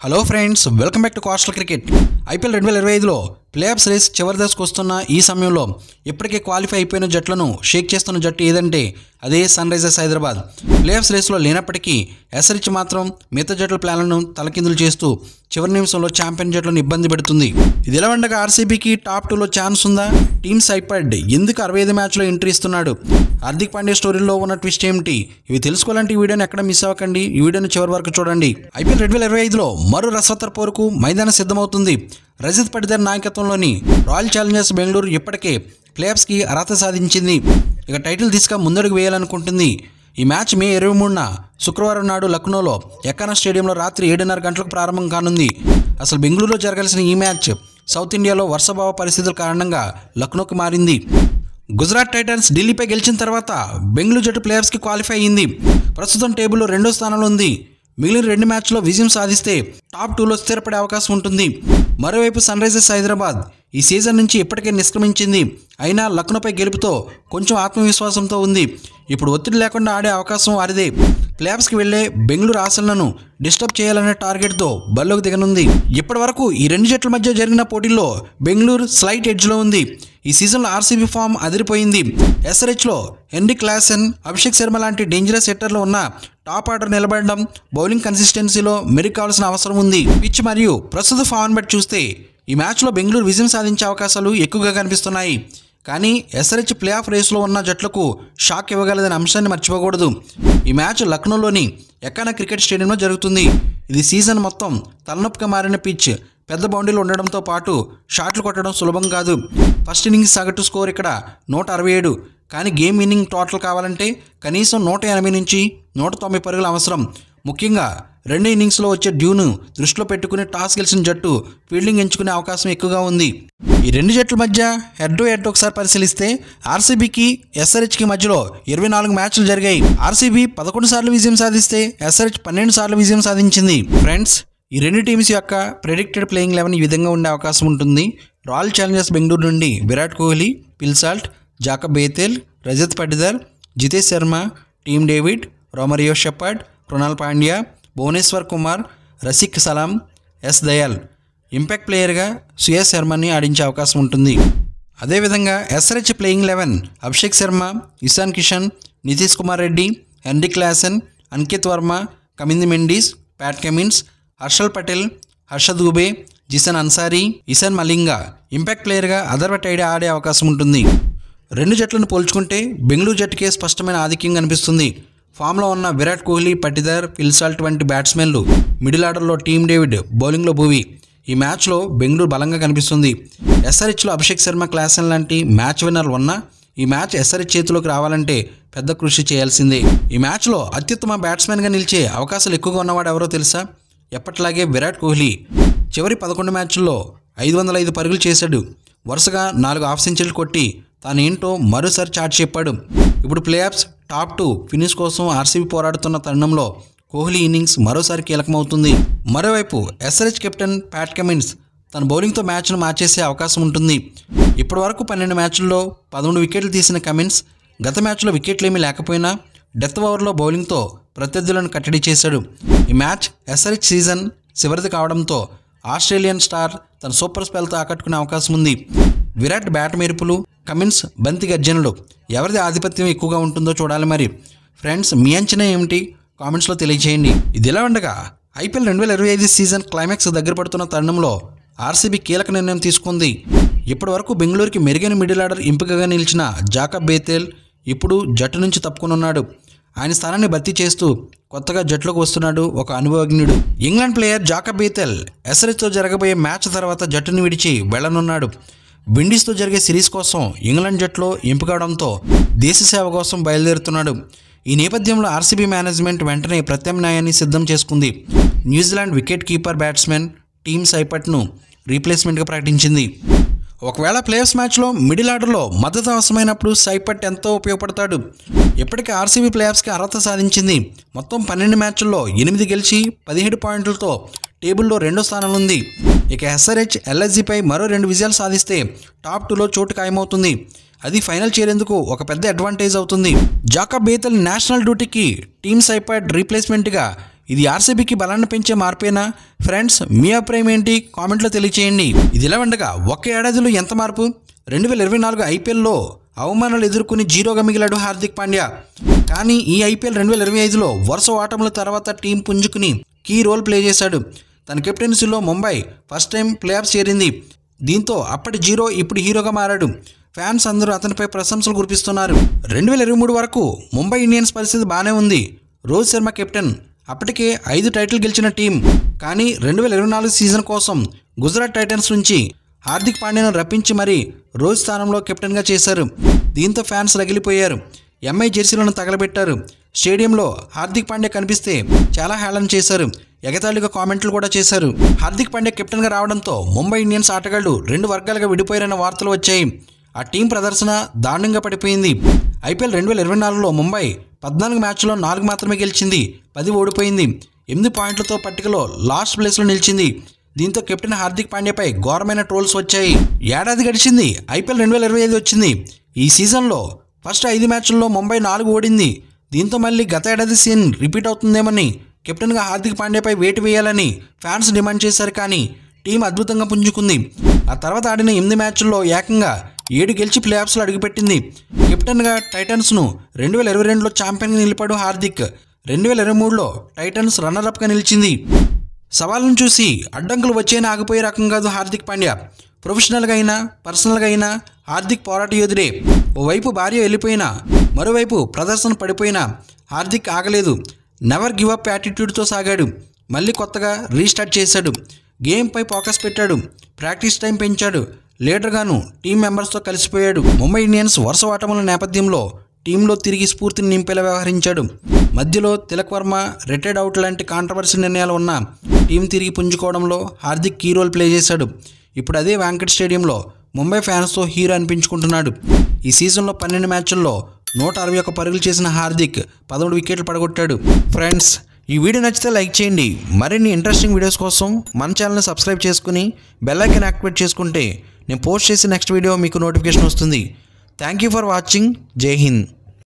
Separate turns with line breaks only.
Hello friends, welcome back to coastal cricket. IPL 2025లో playoffs race చివరి దశకు వస్తున్న ఈ సమయంలో ఇప్పటికే క్వాలిఫై అయిపోయిన జట్లను షేక్ చేస్తున్న జట్టు ఏదంటే అదే సన్ రైజర్స్ హైదరాబాద్. ప్లేఆఫ్స్ రేస్లో లేనప్పటికీ ఎస్ఆర్హెచ్ మాత్రం మిగతా జట్ల ప్లాన్లను తలకిందులు చేస్తూ చివరి నిమిషంలో ఛాంపియన్ జట్లను ఇబ్బంది పెడుతుంది. ఇదిలా ఉండగా ఆర్సీబీకి టాప్ 2లో ఛాన్స్ ఉందా? టీమ్ సైపడ్ ఎందుకు 65 మ్యాచ్లో ఎంట్రీ ఇస్తున్నాడు? హార్దిక్ పాండ్యా స్టోరీలో ఉన్న ట్విస్ట్ ఏమిటి? ఇవి తెలుసుకోవాలంటే ఈ వీడియోని ఎక్కడ మిస్ అవ్వకండి. ఈ వీడియోని చివరి వరకు చూడండి. ఐపీఎల్ 2025లో మరో రసవత్తర పోరుకు మైదానం సిద్ధమవుతుంది. రజత్ పటిదార్ నాయకత్వంలోని రాయల్ ఛాలెంజర్స్ బెంగళూరు ఇప్పటికే ప్లేఆఫ్స్కి అర్హత సాధించింది. ఇక టైటిల్ దిశగా ముందడుగు వేయాలనుకుంటుంది. ఈ మ్యాచ్ మే 23న శుక్రవారం నాడు లక్నోలో ఎకానా స్టేడియంలో రాత్రి 7:30 గంటలకు ప్రారంభం కానుంది. అసలు బెంగళూరులో జరగాల్సిన ఈ మ్యాచ్ సౌత్ ఇండియాలో వర్షాభావ పరిస్థితుల కారణంగా లక్నోకి మారింది. గుజరాత్ టైటన్స్ ఢిల్లీపై గెలిచిన తర్వాత బెంగళూరు జట్టు ప్లేఆఫ్స్కి క్వాలిఫై అయింది. ప్రస్తుతం టేబుల్లో 2వ స్థానంలో ఉంది. మిగిలిన 2 మ్యాచ్లో విజయం సాధిస్తే టాప్ 2లో స్థిరపడే అవకాశం ఉంటుంది. మరోవైపు సన్ రైజర్స్ హైదరాబాద్ ఈ సీజన్ నుంచి ఇప్పటికే నిష్క్రమించింది. అయినా లక్నోపై గెలుపుతో కొంచెం ఆత్మవిశ్వాసంతో ఉంది. ఇప్పుడు ఒత్తిడి లేకుండా ఆడే అవకాశం వారిదే. ప్లేఆఫ్స్కి వెళ్లే బెంగళూరు ఆశలను డిస్టర్బ్ చేయాలనే టార్గెట్తో బరిలోకి దిగనుంది. ఇప్పటి వరకు ఈ 2 జట్ల మధ్య జరిగిన పోటీల్లో బెంగళూరు స్లైట్ ఎడ్జ్లో ఉంది. ఈ సీజన్లో ఆర్సీబీ ఫామ్ అదిరిపోయింది. ఎస్ఆర్హెచ్లో హెన్రిక్ క్లాసెన్, అభిషేక్ శర్మ లాంటి డేంజరస్ హిట్టర్లు ఉన్న టాప్ ఆర్డర్ నిలబడడం, బౌలింగ్ కన్సిస్టెన్సీలో మెరుగు కావాల్సిన అవసరం ఉంది. పిచ్ మరియు ప్రస్తుత ఫామ్ బట్టి చూస్తే ఈ మ్యాచ్లో బెంగళూరు విజయం సాధించే అవకాశాలు ఎక్కువగా కనిపిస్తున్నాయి. కానీ ఎస్ఆర్హెచ్ ప్లే ఆఫ్ రేస్లో ఉన్న జట్లకు షాక్ ఇవ్వగలదనే అంశాన్ని మర్చిపోకూడదు. ఈ మ్యాచ్ లక్నోలోని ఎకానా క్రికెట్ స్టేడియంలో జరుగుతుంది. ఇది సీజన్ మొత్తం తలనొప్పిగా మారిన పిచ్. పెద్ద బౌండరీలు ఉండడంతో పాటు షాట్లు కొట్టడం సులభం కాదు. ఫస్ట్ ఇన్నింగ్స్ సగటు స్కోర్ ఇక్కడ 167. కానీ గేమ్ ఇన్నింగ్ టోటల్ కావాలంటే కనీసం 180 నుంచి 190 పరుగులు అవసరం. ముఖ్యంగా 2 ఇన్నింగ్స్లో వచ్చే డ్యూను దృష్టిలో పెట్టుకుని టాస్ గెలిచిన జట్టు ఫీల్డింగ్ ఎంచుకునే అవకాశం ఎక్కువగా ఉంది. ఈ 2 జట్ల మధ్య హెడ్ టు హెడ్ ఒకసారి పరిశీలిస్తే ఆర్సీబీకి ఎస్ఆర్హెచ్కి మధ్యలో 24 మ్యాచ్లు జరిగాయి. ఆర్సీబీ 11 సార్లు విజయం సాధిస్తే ఎస్ఆర్హెచ్ 12 సార్లు విజయం సాధించింది. ఫ్రెండ్స్, ఈ 2 టీమ్స్ యొక్క ప్రెడిక్టెడ్ ప్లేయింగ్ 11 ఈ విధంగా ఉండే అవకాశం ఉంటుంది. రాయల్ ఛాలెంజర్స్ బెంగళూరు నుండి Virat Kohli, Phil Salt, Jacob Bethell, Rajat Patidar, Jitesh Sharma, Tim David, Romario Shepherd, Krunal Pandya, Bhuvneshwar Kumar, Rasikh Salam, S Dayal. Impact ప్లేయర్గా సుయేష్ శర్మని ఆడించే అవకాశం ఉంటుంది. అదేవిధంగా SRH playing 11 Abhishek Sharma, Ishan Kishan, Nitish Kumar Reddy, Heinrich Klaasen, Ankit Verma, Kamindu Mendis, Pat Cummins, Harshal Patel, Harsh Dubey, Zeeshan Ansari, Eshan Malinga. Impact ప్లేయర్గా అథర్వ టైడే ఆడే అవకాశం ఉంటుంది. 2 జట్లను పోల్చుకుంటే బెంగళూరు జట్టుకే స్పష్టమైన ఆధిక్యం కనిపిస్తుంది. ఫామ్లో ఉన్న విరాట్ కోహ్లీ, పటిదార్, ఫిల్ సాల్ట్ వంటి బ్యాట్స్మెన్లు, మిడిల్ ఆర్డర్లో టీమ్ డేవిడ్, బౌలింగ్లో భువి. ఈ మ్యాచ్లో బెంగళూరు బలంగా కనిపిస్తుంది. ఎస్ఆర్హెచ్లో అభిషేక్ శర్మ, క్లాసెన్ లాంటి మ్యాచ్ విన్నర్లు ఉన్నా ఈ మ్యాచ్ ఎస్ఆర్హెచ్ చేతిలోకి రావాలంటే పెద్ద కృషి చేయాల్సిందే. ఈ మ్యాచ్లో అత్యుత్తమ బ్యాట్స్మెన్గా నిలిచే అవకాశాలు ఎక్కువగా ఉన్నవాడు ఎవరో తెలుసా? ఎప్పట్లాగే విరాట్ కోహ్లీ. చివరి 11 మ్యాచ్ల్లో 505 పరుగులు చేశాడు. వరుసగా 4 హాఫ్ సెంచరీలు కొట్టి తానేంటో మరోసారి చాటి చెప్పాడు. ఇప్పుడు ప్లేఆఫ్స్ టాప్ 2 ఫినిష్ కోసం ఆర్సీబీ పోరాడుతున్న తరుణంలో కోహ్లీ ఇన్నింగ్స్ మరోసారి కీలకమవుతుంది. మరోవైపు ఎస్ఆర్హెచ్ కెప్టెన్ ప్యాట్ కమిన్స్ తన బౌలింగ్తో మ్యాచ్ను మార్చేసే అవకాశం ఉంటుంది. ఇప్పటి వరకు 12 మ్యాచ్ల్లో 11 వికెట్లు తీసిన కమిన్స్ గత మ్యాచ్లో వికెట్లేమీ లేకపోయినా డెత్ ఓవర్లో బౌలింగ్తో ప్రత్యర్థులను కట్టడి చేశాడు. ఈ మ్యాచ్ ఎస్ఆర్హెచ్ సీజన్ చివరిది కావడంతో ఆస్ట్రేలియన్ స్టార్ తన సూపర్ స్పెల్తో ఆకట్టుకునే అవకాశం ఉంది. విరాట్ బ్యాట్ మెరుపులు, కమిన్స్ బంతి గర్జనలు, ఎవరిది ఆధిపత్యం ఎక్కువగా ఉంటుందో చూడాలి. మరి ఫ్రెండ్స్, మీ అంచనా ఏమిటి? కామెంట్స్లో తెలియజేయండి. ఇది ఎలా ఉండగా ఐపీఎల్ 2025 సీజన్ క్లైమాక్స్ దగ్గర పడుతున్న తరుణంలో ఆర్సీబీ కీలక నిర్ణయం తీసుకుంది. ఇప్పటి వరకు బెంగళూరుకి మెరుగైన మిడిల్ ఆర్డర్ ఎంపికగా నిలిచిన జాకబ్ బేతెల్ ఇప్పుడు జట్టు నుంచి తప్పుకునున్నాడు. ఆయన స్థానాన్ని భర్తీ చేస్తూ కొత్తగా జట్టులోకి వస్తున్నాడు ఒక అనుభవజ్ఞుడు. ఇంగ్లాండ్ ప్లేయర్ జాకబ్ బేతెల్ ఎస్ఆర్హెచ్తో జరగబోయే మ్యాచ్ తర్వాత జట్టుని విడిచి వెళ్లనున్నాడు. విండీస్తో జరిగే సిరీస్ కోసం ఇంగ్లాండ్ జట్టులో ఎంపికవడంతో దేశ సేవ కోసం బయలుదేరుతున్నాడు. ఈ నేపథ్యంలో ఆర్సీబీ మేనేజ్మెంట్ వెంటనే ప్రత్యామ్నాయాన్ని సిద్ధం చేసుకుంది. New Zealand wicket keeper batsmen team సైపట్ను రీప్లేస్మెంట్గా ప్రకటించింది. ఒకవేళ ప్లేయర్స్ మ్యాచ్లో మిడిల్ ఆర్డర్లో మద్దతు అవసరమైనప్పుడు సైపట్ ఎంతో ఉపయోగపడతాడు. ఇప్పటికే ఆర్సీబీ ప్లేఆఫ్స్కి అర్హత సాధించింది. మొత్తం 12 మ్యాచ్ల్లో 8 గెలిచి 17 పాయింట్లతో టేబుల్లో 2వ స్థానంలో ఉంది. ఇక ఎస్ఆర్హెచ్ ఎల్ఎస్జీపై మరో 2 విజయాలు సాధిస్తే టాప్ 2లో చోటు ఖాయమవుతుంది. అది ఫైనల్ చేరేందుకు ఒక పెద్ద అడ్వాంటేజ్ అవుతుంది. జాకబ్ బేతెల్ నేషనల్ డ్యూటీకి టీమ్ సైపడ్ రీప్లేస్మెంట్గా ఇది ఆర్సీబీకి బలాన్ని పెంచే మార్పేనా? ఫ్రెండ్స్, మీ అభిప్రాయం ఏంటి? కామెంట్లో తెలియచేయండి. ఇది ఇలా ఉండగా ఒక్క ఏడాదిలో ఎంత మార్పు? 2024 ఐపీఎల్లో అవమానాలు ఎదుర్కొని జీరోగా మిగిలాడు హార్దిక్ పాండ్యా. కానీ ఈ ఐపీఎల్ 2025లో వరుస ఓటముల తర్వాత టీం పుంజుకుని కీ రోల్ ప్లే చేశాడు. తన కెప్టెన్సీలో ముంబై ఫస్ట్ టైం ప్లేఆఫ్స్ చేరింది. దీంతో అప్పటి జీరో ఇప్పుడు హీరోగా మారాడు. ఫ్యాన్స్ అందరూ అతనిపై ప్రశంసలు కురిపిస్తున్నారు. 2023 వరకు ముంబై ఇండియన్స్ పరిస్థితి బాగానే ఉంది. రోహిత్ శర్మ కెప్టెన్. అప్పటికే 5 టైటిల్ గెలిచిన టీం. కానీ 2024 సీజన్ కోసం గుజరాత్ టైటన్స్ నుంచి హార్దిక్ పాండ్యాను రప్పించి మరీ రోహిత్ స్థానంలో కెప్టెన్గా చేశారు. దీంతో ఫ్యాన్స్ రగిలిపోయారు. ఎంఐ జెర్సీలను తగలబెట్టారు. స్టేడియంలో హార్దిక్ పాండ్యా కనిపిస్తే చాలా హేళన చేశారు. ఎగతాళిగా కామెంట్లు కూడా చేశారు. హార్దిక్ పాండ్యా కెప్టెన్గా రావడంతో ముంబై ఇండియన్స్ ఆటగాళ్లు 2 వర్గాలుగా విడిపోయారన్న వార్తలు వచ్చాయి. ఆ టీం ప్రదర్శన దారుణంగా పడిపోయింది. ఐపీఎల్ 2024లో ముంబై 14 మ్యాచ్ల్లో 4 మాత్రమే గెలిచింది, 10 ఓడిపోయింది. 8 పాయింట్లతో పట్టికలో లాస్ట్ ప్లేస్లో నిలిచింది. దీంతో కెప్టెన్ హార్దిక్ పాండ్యాపై ఘోరమైన ట్రోల్స్ వచ్చాయి. ఏడాది గడిచింది, ఐపీఎల్ 2025 వచ్చింది. ఈ సీజన్లో ఫస్ట్ 5 మ్యాచ్ల్లో ముంబై 4 ఓడింది. దీంతో మళ్ళీ గత ఏడాది సీన్ రిపీట్ అవుతుందేమని కెప్టెన్గా హార్దిక్ పాండ్యాపై వేటు వేయాలని ఫ్యాన్స్ డిమాండ్ చేశారు. కానీ టీం అద్భుతంగా పుంజుకుంది. ఆ తర్వాత ఆడిన 8 మ్యాచ్ల్లో ఏకంగా 7 గెలిచి ప్లేఆఫ్స్లో అడుగుపెట్టింది. కెప్టెన్గా టైటన్స్ను 2022లో ఛాంపియన్గా నిలిపాడు హార్దిక్. 2023లో టైటన్స్ రన్నర్అప్గా నిలిచింది. సవాళ్ళను చూసి అడ్డంకులు వచ్చేనా ఆగిపోయే రకం కాదు హార్దిక్ పాండ్యా. ప్రొఫెషనల్గా అయినా పర్సనల్గా అయినా హార్దిక్ పోరాట యోధుడే. ఓవైపు భార్య వెళ్ళిపోయినా, మరోవైపు ప్రదర్శన పడిపోయినా హార్దిక్ ఆగలేదు. నెవర్ గివ్ అప్ యాటిట్యూడ్తో సాగాడు. మళ్ళీ కొత్తగా రీస్టార్ట్ చేశాడు. గేమ్పై ఫోకస్ పెట్టాడు. ప్రాక్టీస్ టైం పెంచాడు. లీడర్గాను టీం మెంబర్స్తో కలిసిపోయాడు. ముంబై ఇండియన్స్ వరుస ఓటముల నేపథ్యంలో టీంలో తిరిగి స్ఫూర్తిని నింపేలా వ్యవహరించాడు. మధ్యలో తిలక్ వర్మ రిటైర్డ్ అవుట్ లాంటి కాంట్రవర్సీ నిర్ణయాలు ఉన్నా టీం తిరిగి పుంజుకోవడంలో హార్దిక్ కీ రోల్ ప్లే చేశాడు. ఇప్పుడు అదే వాంకట్ స్టేడియంలో ముంబై ఫ్యాన్స్తో హీరో అనిపించుకుంటున్నాడు. ఈ సీజన్లో 12 మ్యాచ్ల్లో 161 పరుగులు చేసిన హార్దిక్ 11 వికెట్లు పడగొట్టాడు. ఫ్రెండ్స్, ఈ వీడియో నచ్చితే లైక్ చేయండి. మరిన్ని ఇంట్రెస్టింగ్ వీడియోస్ కోసం మన ఛానల్ని సబ్స్క్రైబ్ చేసుకుని బెల్ ఐకాన్ యాక్టివేట్ చేసుకుంటే నేను పోస్ట్ చేసే నెక్స్ట్ వీడియో మీకు నోటిఫికేషన్ వస్తుంది. Thank you for watching. జై హింద్.